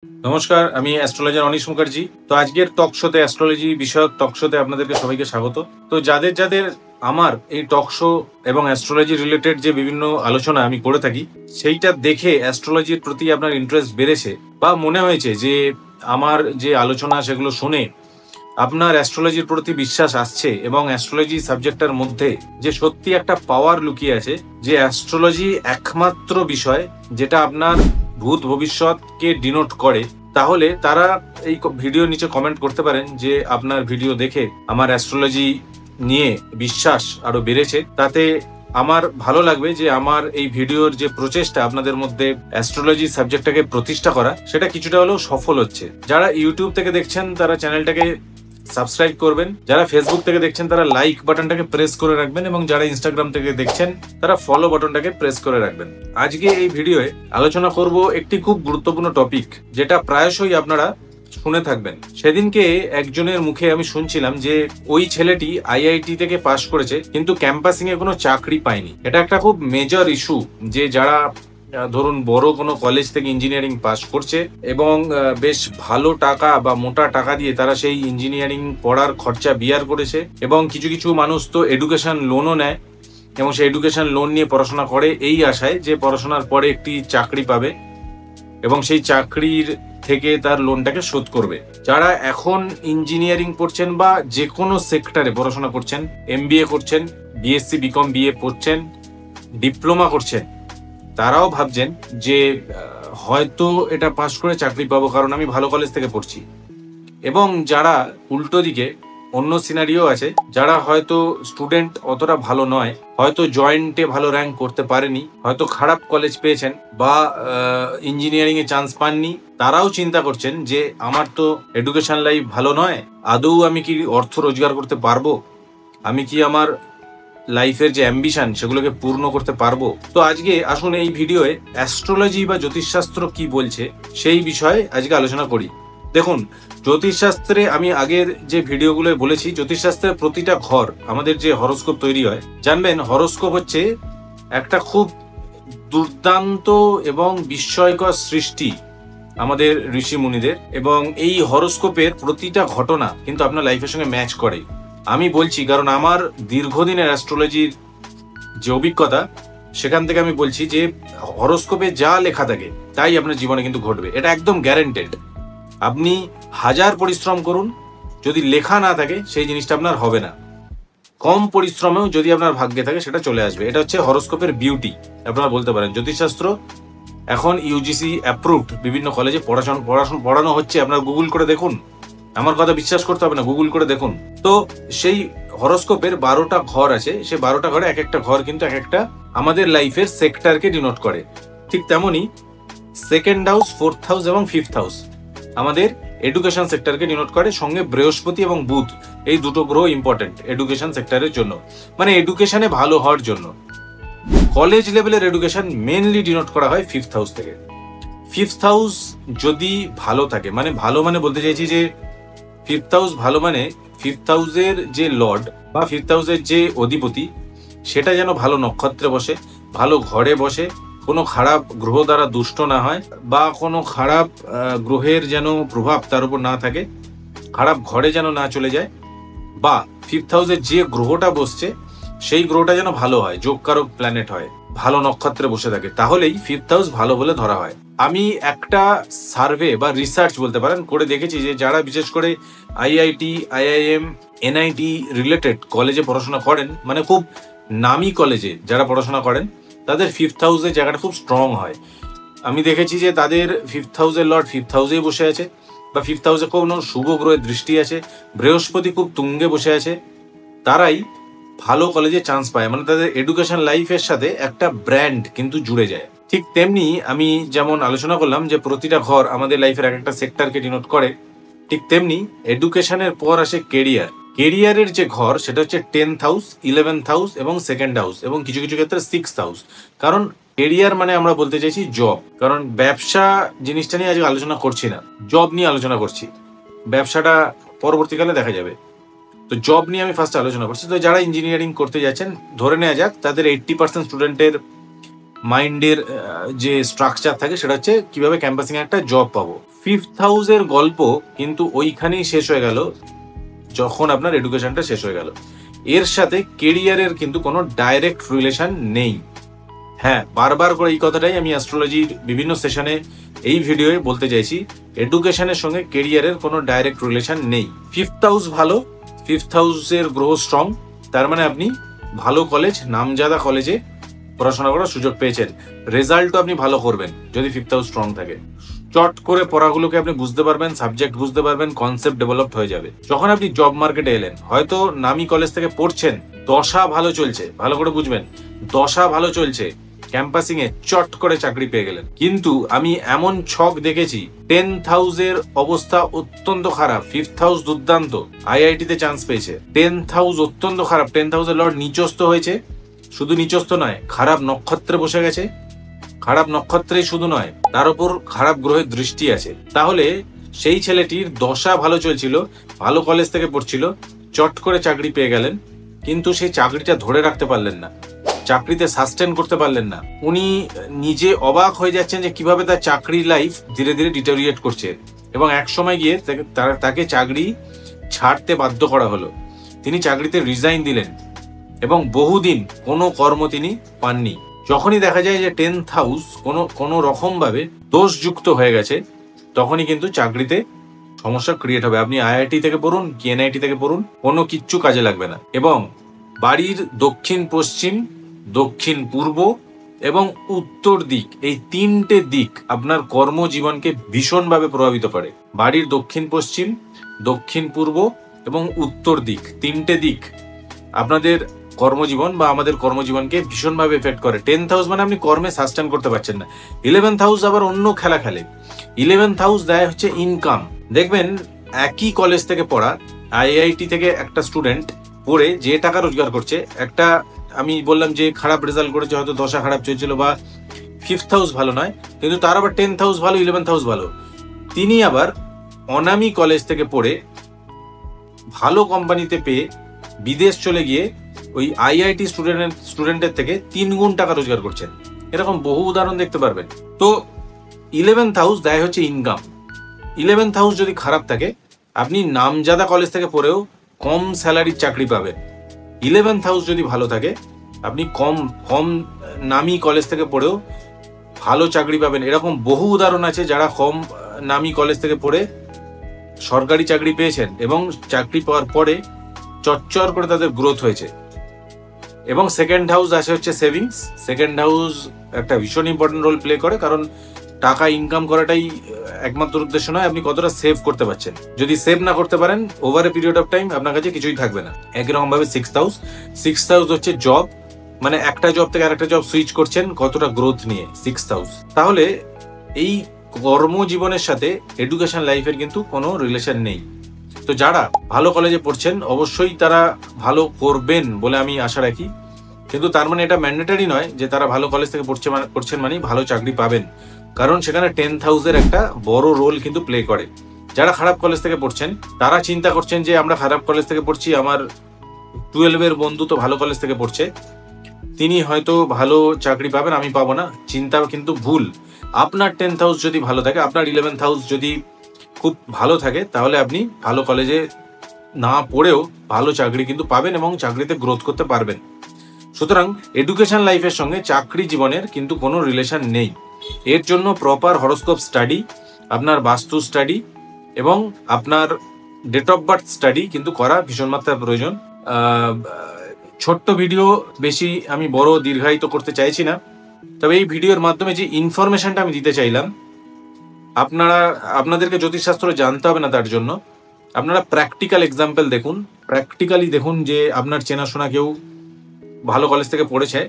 নমস্কার, আমি astrologer anise Mukherjee. তো আজকের টক শোতে, অ্যাস্ট্রোলজি বিষয়ক টক শোতে আপনাদেরকে সবাইকে স্বাগত। তো যাদের যাদের আমার এই টক শো এবং অ্যাস্ট্রোলজি রিলেটেড যে বিভিন্ন আলোচনা আমি করে থাকি, সেইটা দেখে অ্যাস্ট্রোলজির প্রতি আপনার ইন্টারেস্ট বেড়েছে বা মনে হয়েছে যে আমার যে আলোচনা সেগুলো শুনে আপনার অ্যাস্ট্রোলজির প্রতি বিশ্বাস আসছে এবং অ্যাস্ট্রোলজি সাবজেক্টটার মধ্যে যে সত্যি একটা পাওয়ার লুকিয়ে আছে, যে অ্যাস্ট্রোলজি একমাত্র বিষয় যেটা আপনার ভূত ভবিষ্যৎকে ডিনোট করে, তাহলে তারা এই ভিডিও নিচে কমেন্ট করতে পারেন যে আপনার ভিডিও দেখে আমার অ্যাস্ট্রোলজি নিয়ে বিশ্বাস আরো বেড়েছে। তাতে আমার ভালো লাগবে যে আমার এই ভিডিওর যে প্রচেষ্টা আপনাদের মধ্যে অ্যাস্ট্রোলজি সাবজেক্টটাকে প্রতিষ্ঠা করা, সেটা কিছুটা হলেও সফল হচ্ছে। যারা ইউটিউব থেকে দেখছেন তারা চ্যানেলটাকে সাবস্ক্রাইব করবেন, যারা ফেসবুক থেকে দেখছেন তারা লাইক বাটনটাকে প্রেস করে রাখবেন, এবং যারা ইনস্টাগ্রাম থেকে দেখছেন তারা ফলো বাটনটাকে প্রেস করে রাখবেন। আজকে এই ভিডিওয়ে আলোচনা করব একটি খুব গুরুত্বপূর্ণ টপিক, যেটা প্রায়শই আপনারা শুনে থাকবেন। সেদিনকে একজনের মুখে আমি শুনছিলাম যে ওই ছেলেটি আইআইটি থেকে পাশ করেছে কিন্তু ক্যাম্পাসিং এ কোনো চাকরি পায়নি। এটা একটা খুব মেজর ইস্যু, যে যারা ধরুন বড় কোনো কলেজ থেকে ইঞ্জিনিয়ারিং পাশ করছে এবং বেশ ভালো টাকা বা মোটা টাকা দিয়ে তারা সেই ইঞ্জিনিয়ারিং পড়ার খরচা বিয়ার করেছে, এবং কিছু কিছু মানুষ তো এডুকেশন লোনও নেয় এবং সেই এডুকেশন লোন নিয়ে পড়াশোনা করে এই আশায় যে পড়াশোনার পরে একটি চাকরি পাবে এবং সেই চাকরির থেকে তার লোনটাকে শোধ করবে। যারা এখন ইঞ্জিনিয়ারিং পড়ছেন বা যে কোনো সেক্টরে পড়াশোনা করছেন, এমবিএ করছেন, বিএসসি বিকম বিএ পড়ছেন, ডিপ্লোমা করছেন, তারাও ভাবছেন যে হয়তো এটা পাশ করে চাকরি পাবো কারণ আমি ভালো কলেজ থেকে পড়ছি। এবং যারা উল্টো দিকে অন্য সিনারিও আছে, যারা হয়তো স্টুডেন্ট অতটা ভালো নয়, হয়তো জয়েন্টে ভালো র্যাঙ্ক করতে পারেনি, হয়তো খারাপ কলেজ পেয়েছেন বা ইঞ্জিনিয়ারিং এ চান্স পাননি, তারাও চিন্তা করছেন যে আমার তো এডুকেশন লাইফ ভালো নয়, আদৌ আমি কি অর্থ রোজগার করতে পারবো, আমি কি আমার লাইফের যে অ্যাম্বিশন সেগুলোকে পূর্ণ করতে পারবো। তো আজকে আসুন এই ভিডিওয়ে অ্যাস্ট্রোলজি বা জ্যোতিষশাস্ত্র কি বলছে সেই বিষয়ে আজকে আলোচনা করি। দেখুন, জ্যোতিষশাস্ত্রে আমি আগের যে ভিডিওগুলো বলেছি, জ্যোতিষশাস্ত্রের প্রতিটা ঘর, আমাদের যে হরোস্কোপ তৈরি হয়, জানবেন হরোস্কোপ হচ্ছে একটা খুব দুর্দান্ত এবং বিস্ময়কর সৃষ্টি আমাদের ঋষি মুনিদের, এবং এই হরোস্কোপের প্রতিটা ঘটনা কিন্তু আপনার লাইফের সঙ্গে ম্যাচ করে। আমি বলছি কারণ আমার দীর্ঘদিনের অ্যাস্ট্রোলজির যে অভিজ্ঞতা, সেখান থেকে আমি বলছি যে হরোস্কোপে যা লেখা থাকে তাই আপনার জীবনে কিন্তু ঘটবে, এটা একদম গ্যারান্টেড। আপনি হাজার পরিশ্রম করুন, যদি লেখা না থাকে সেই জিনিসটা আপনার হবে না। কম পরিশ্রমেও যদি আপনার ভাগ্যে থাকে সেটা চলে আসবে। এটা হচ্ছে হরোস্কোপের বিউটি, আপনারা বলতে পারেন। জ্যোতিষশাস্ত্র এখন ইউজিসি অ্যাপ্রুভড, বিভিন্ন কলেজে পড়ানো হচ্ছে। আপনারা গুগল করে দেখুন, আমার কথা বিশ্বাস করতে হবে না, গুগল করে দেখুন। তো সেই হরোস্কোপের 12টা ঘর আছে, সেই 12টা ঘরে এক একটা ঘর কিন্তু এক একটা আমাদের লাইফের সেক্টরকে ডিনোট করে। ঠিক তেমনি সেকেন্ড হাউস, ফোর্থ হাউস এবং ফিফথ হাউস আমাদের এডুকেশন সেক্টরকে ডিনোট করে। সঙ্গে বৃহস্পতি এবং বুধ, এই দুটো গ্রহ ইম্পর্টেন্ট এডুকেশন সেক্টরের জন্য, মানে এডুকেশনে ভালো হওয়ার জন্য। কলেজ লেভেলের এডুকেশন মেনলি ডিনোট করা হয় ফিফথ হাউস থেকে। ফিফথ হাউস যদি ভালো থাকে, মানে ভালো মানে বলতে চাইছি যে ফিফথ হাউস ভালো মানে ফিফথ হাউসের যে লর্ড বা ফিফথ হাউসের যে অধিপতি, সেটা যেন ভালো নক্ষত্রে বসে, ভালো ঘরে বসে, কোনো খারাপ গ্রহ দ্বারা দুষ্ট না হয়, বা কোনো খারাপ গ্রহের যেন প্রভাব তার উপর না থাকে, খারাপ ঘরে যেন না চলে যায়, বা ফিফথ হাউসের যে গ্রহটা বসছে সেই গ্রহটা যেন ভালো হয়, যোগকারক প্ল্যানেট হয়, ভালো নক্ষত্রে বসে থাকে, তাহলেই ফিফথ হাউস ভালো বলে ধরা হয়। আমি একটা সার্ভে বা রিসার্চ বলতে পারেন করে দেখেছি যে যারা বিশেষ করে আইআইটি, আইআইএম, এনআইটি রিলেটেড কলেজে পড়াশোনা করেন, মানে খুব নামি কলেজে যারা পড়াশোনা করেন, তাদের ফিফথ হাউসের জায়গাটা খুব স্ট্রং হয়। আমি দেখেছি যে তাদের ফিফথ হাউসের লর্ড ফিফথ হাউসেই বসে আছে, বা ফিফথ হাউসে কোনো শুভ গ্রহের দৃষ্টি আছে, বৃহস্পতি খুব তুঙ্গে বসে আছে, তারাই ভালো কলেজে চান্স পায়। মানে তাদের এডুকেশন লাইফের সাথে একটা ব্র্যান্ড কিন্তু জুড়ে যায়। ঠিক তেমনি আমি যেমন আলোচনা করলাম যে প্রতিটা ঘর আমাদের লাইফের এক একটা সেক্টরকে ডিনোট করে, ঠিক তেমনি এডুকেশনের পর আসে কেরিয়ার। কেরিয়ারের যে ঘর সেটা হচ্ছে 10th হাউস, 11th হাউস এবং সেকেন্ড হাউস, এবং কিছু কিছু ক্ষেত্রে 6th হাউস। কারণ কেরিয়ার মানে আমরা বলতে চাইছি জব। কারণ ব্যবসা জিনিসটা নিয়ে আজকে আলোচনা করছি না, জব নিয়ে আলোচনা করছি। ব্যবসাটা পরবর্তীকালে দেখা যাবে। তো জব নিয়ে আমি ফার্স্ট আলোচনা করছি। তো যারা ইঞ্জিনিয়ারিং করতে যাচ্ছেন, ধরে নেওয়া যাক তাদের 80% স্টুডেন্টের মাইন্ডের যে স্ট্রাকচার থাকে সেটা হচ্ছে কিভাবে ক্যাম্পাসিং একটা জব পাবো। 5th হাউসের গল্প কিন্তু ওইখানেই শেষ হয়ে গেল যখন আপনার এডুকেশনটা শেষ হয়ে গেল। এর সাথে কেরিয়ারের কিন্তু কোনো ডাইরেক্ট রিলেশন নেই। হ্যাঁ, বারবার করে এই কথাটাই আমি অ্যাস্ট্রোলজির বিভিন্ন সেশনে এই ভিডিওয়ে বলতে চাইছি, এডুকেশনের সঙ্গে কেরিয়ারের কোনো ডাইরেক্ট রিলেশন নেই। 5th হাউস ভালো, 5th হাউসের গ্রহ স্ট্রং, তার মানে আপনি ভালো কলেজ, নামজাদা কলেজে পড়াশোনা করার সুযোগ পেয়েছেন, রেজাল্টও আপনি ভালো করবেন যদি 5th হাউস স্ট্রং থাকে। চট করে পড়াগুলোকে আপনি বুঝতে পারবেন, সাবজেক্ট বুঝতে পারবেন, কনসেপ্ট ডেভেলপ হয়ে যাবে। যখন আপনি জব মার্কেটে এলেন, হয়তো নামি কলেজ থেকে পড়ছেন, দশা ভালো চলছে, ভালো করে বুঝবেন, দশা ভালো চলছে, ক্যাম্পাসিং এ চট করে চাকরি পেয়ে গেলেন। কিন্তু আমি এমন ছক দেখেছি 10th হাউসের অবস্থা অত্যন্ত খারাপ, 5th হাউস দুর্দান্ত, আইআইটি তে চান্স পেয়েছে, 10th হাউস অত্যন্ত খারাপ, 10th হাউসের লর্ড নিচস্থ হয়েছে, শুধু নিচস্থ নয়, খারাপ নক্ষত্রে বসে গেছে, খারাপ নক্ষত্রেই শুধু নয়, তার উপর খারাপ গ্রহের দৃষ্টি আছে। তাহলে সেই ছেলেটির দশা ভালো চলছিল, ভালো কলেজ থেকে পড়ছিল, চট করে চাকরি পেয়ে গেলেন, কিন্তু সেই চাকরিটা ধরে রাখতে পারলেন না, চাকরিতে সাস্টেন করতে পারলেন না। উনি নিজে অবাক হয়ে যাচ্ছেন যে কিভাবে তার চাকরির লাইফ ধীরে ধীরে ডিটোরিয়েট করছে, এবং এক সময় গিয়ে তাকে চাকরি ছাড়তে বাধ্য করা হলো। তিনি চাকরিতে রিজাইন দিলেন এবং বহুদিন কোনো কর্ম তিনি পাননি। যখনই দেখা যায় যে 10th হাউস কোনো রকম ভাবে দোষযুক্ত হয়ে গেছে, তখনই কিন্তু চাকরিতে সমস্যা ক্রিয়েট হবে। আপনি আইআইটি থেকে পড়ুন কি এনআইটি থেকে পড়ুন, কোনো কিচ্ছু কাজে লাগবে না। এবং বাড়ির দক্ষিণ পশ্চিম, দক্ষিণ পূর্ব এবং উত্তর দিক, এই তিনটে দিক আপনার কর্মজীবনকে ভীষণভাবে প্রভাবিত করে। বাড়ির দক্ষিণ পশ্চিম, দক্ষিণ পূর্ব এবং উত্তর দিক, তিনটে দিক আপনাদের কর্মজীবন বা আমাদের কর্মজীবনকে ভীষণভাবে এফেক্ট করে। 10th হাউস মানে আপনি কর্মে সাস্টেন করতে পারছেন না। 11th হাউস আবার অন্য খেলা খেলে। 11th হাউস দেয় হচ্ছে ইনকাম। দেখবেন একই কলেজ থেকে পড়া, আইআইটি থেকে একটা স্টুডেন্ট পড়ে যে টাকা রোজগার করছে, একটা আমি বললাম যে খারাপ রেজাল্ট করেছে, হয়তো দশা খারাপ চলছিল বা 5th হাউস ভালো নয়, কিন্তু তার আবার 10th হাউস ভালো, 11th হাউস ভালো, তিনি আবার অনামি কলেজ থেকে পড়ে ভালো কোম্পানিতে পেয়ে বিদেশ চলে গিয়ে ওই আইআইটি স্টুডেন্টের থেকে 3 গুণ টাকা রোজগার করছেন। এরকম বহু উদাহরণ দেখতে পারবেন। তো 11th হাউস দেয় হচ্ছে ইনকাম। 11th হাউস যদি খারাপ থাকে, আপনি নামজাদা কলেজ থেকে পড়েও কম স্যালারির চাকরি পাবেন। 11th হাউস যদি ভালো থাকে, আপনি কম নামি কলেজ থেকে পড়েও ভালো চাকরি পাবেন। এরকম বহু উদাহরণ আছে যারা কম নামি কলেজ থেকে পড়ে সরকারি চাকরি পেয়েছেন এবং চাকরি পাওয়ার পরে চচ্চর করে তাদের গ্রোথ হয়েছে। এবং সেকেন্ড হাউস আসে হচ্ছে সেভিংস। সেকেন্ড হাউস একটা ভীষণ ইম্পর্টেন্ট রোল প্লে করে, কারণ টাকা ইনকাম করাটাই একমাত্র উদ্দেশ্য নয়, আপনি কতটা সেভ করতে পারছেন। যদি সেভ না করতে পারেন, over a period of time আপনার কাছে কিছুই থাকবে না। একরকম ভাবে 6th হাউস হচ্ছে জব, মানে একটা জব থেকে আরেকটা জব সুইচ করছেন কতটা গ্রোথ নিয়ে, 6th হাউস। তাহলে এই কর্মজীবনের সাথে এডুকেশন লাইফের কিন্তু কোনো রিলেশন নেই। তো যারা ভালো কলেজে পড়ছেন অবশ্যই তারা ভালো করবেন বলে আমি আশা রাখি, কিন্তু তার মানে এটা ম্যান্ডেটরি নয় যে তারা ভালো কলেজ থেকে পড়ছেন মানে ভালো চাকরি পাবেন, কারণ সেখানে 10th হাউসের একটা বড় রোল কিন্তু প্লে করে। যারা খারাপ কলেজ থেকে পড়ছেন তারা চিন্তা করছেন যে আমরা খারাপ কলেজ থেকে পড়ছি, আমার 12 বন্ধু তো ভালো কলেজ থেকে পড়ছে, তিনি হয়তো ভালো চাকরি পাবেন, আমি পাবো না। চিন্তা কিন্তু ভুল। আপনার 10th হাউস যদি ভালো থাকে, আপনার 11th হাউস যদি খুব ভালো থাকে, তাহলে আপনি ভালো কলেজে না পড়েও ভালো চাকরি কিন্তু পাবেন এবং চাকরিতে গ্রোথ করতে পারবেন। সুতরাং এডুকেশন লাইফের সঙ্গে চাকরি জীবনের কিন্তু কোনো রিলেশন নেই। এর জন্য প্রপার হরোস্কোপ স্টাডি, আপনার বাস্তু স্টাডি এবং আপনার ডেট অফ বার্থ স্টাডি কিন্তু করা ভীষণ মাত্রায় প্রয়োজন। ছোট্ট ভিডিও, বেশি আমি বড় দীর্ঘায়িত করতে চাইছি না, তবে এই ভিডিওর মাধ্যমে যে ইনফরমেশনটা আমি দিতে চাইলাম, আপনাদেরকে জ্যোতিষশাস্ত্র জানতে হবে না, তার জন্য আপনারা প্র্যাকটিক্যাল এক্সাম্পল দেখুন, প্র্যাকটিক্যালি দেখুন যে আপনার চেনাশোনা কেউ ভালো কলেজ থেকে পড়েছে,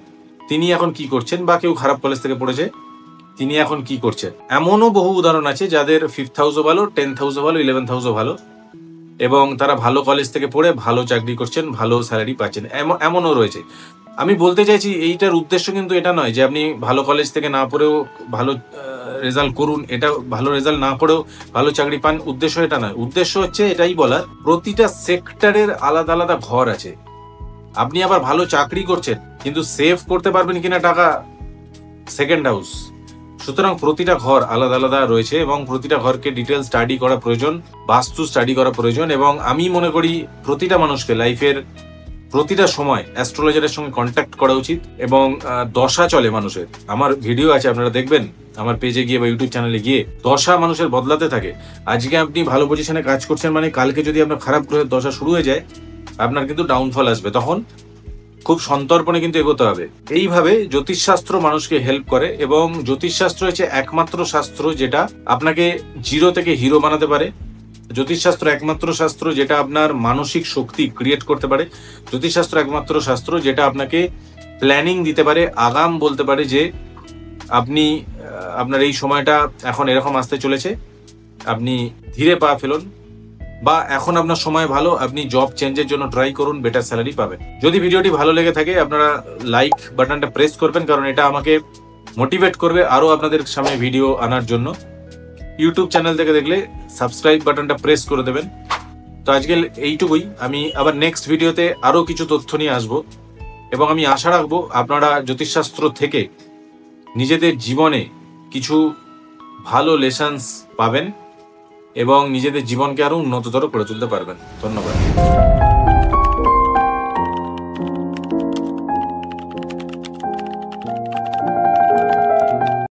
তিনি এখন কি করছেন, বা কেউ খারাপ কলেজ থেকে পড়েছে, তিনি এখন কি করছেন। এমনও বহু উদাহরণ আছে যাদের 5th হাউসও ভালো, 10th হাউসও ভালো, 11th হাউসও ভালো, এবং তারা ভালো কলেজ থেকে পড়ে ভালো চাকরি করছেন, ভালো স্যালারি পাচ্ছেন, এমনও রয়েছে। আমি বলতে চাইছি এইটার উদ্দেশ্য কিন্তু এটা নয় যে আপনি ভালো কলেজ থেকে না পড়েও ভালো রেজাল্ট করুন, এটা ভালো রেজাল্ট না করেও ভালো চাকরি পান, উদ্দেশ্য এটা নয়। উদ্দেশ্য হচ্ছে এটাই বলার, প্রতিটা সেক্টরের আলাদা আলাদা ঘর আছে। আপনি আবার ভালো চাকরি করছেন কিন্তু সেভ করতে পারবেন কিনা টাকা, সেকেন্ড হাউস। সুতরাং প্রতিটা ঘর আলাদা আলাদা রয়েছে এবং প্রতিটা ঘরকে ডিটেল স্টাডি করা প্রয়োজন, বাস্তু স্টাডি করা প্রয়োজন। এবং আমি মনে করি প্রতিটা মানুষকে লাইফের প্রতিটা সময় অ্যাস্ট্রোলজারের সঙ্গে কন্ট্যাক্ট করা উচিত। এবং দশা চলে মানুষের, আমার ভিডিও আছে আপনারা দেখবেন আমার পেজে গিয়ে বা ইউটিউব চ্যানেলে গিয়ে, দশা মানুষের বদলাতে থাকে। আজকে আপনি ভালো পজিশনে কাজ করছেন মানে কালকে যদি আপনার খারাপ গ্রহের দশা শুরু হয়ে যায় আপনার কিন্তু ডাউনফল আসবে, তখন খুব সন্তর্পণে কিন্তু এগোতে হবে। এইভাবে জ্যোতিষশাস্ত্র মানুষকে হেল্প করে এবং জ্যোতিষশাস্ত্র হচ্ছে একমাত্র শাস্ত্র যেটা আপনাকে জিরো থেকে হিরো বানাতে পারে। জ্যোতিষশাস্ত্র একমাত্র শাস্ত্র যেটা আপনার মানসিক শক্তি ক্রিয়েট করতে পারে। জ্যোতিষশাস্ত্র একমাত্র শাস্ত্র যেটা আপনাকে প্ল্যানিং দিতে পারে, আগাম বলতে পারে যে আপনি আপনার এই সময়টা এখন এরকম আসতে চলেছে, আপনি ধীরে পা ফেলুন, বা এখন আপনার সময় ভালো, আপনি জব চেঞ্জের জন্য ট্রাই করুন, বেটার স্যালারি পাবেন। যদি ভিডিওটি ভালো লেগে থাকে আপনারা লাইক বাটনটা প্রেস করবেন, কারণ এটা আমাকে মোটিভেট করবে আরো আপনাদের সামনে ভিডিও আনার জন্য। ইউটিউব চ্যানেল থেকে দেখলে সাবস্ক্রাইব বাটনটা প্রেস করে দেবেন। তো আজকে এইটুকুই, আমি আবার নেক্সট ভিডিওতে আরো কিছু তথ্য নিয়ে আসবো এবং আমি আশা রাখবো আপনারা জ্যোতিষশাস্ত্র থেকে নিজেদের জীবনে কিছু ভালো লেসন্স পাবেন এবং নিজেদের জীবনকে আরো উন্নততর করে তুলতে পারবেন। ধন্যবাদ।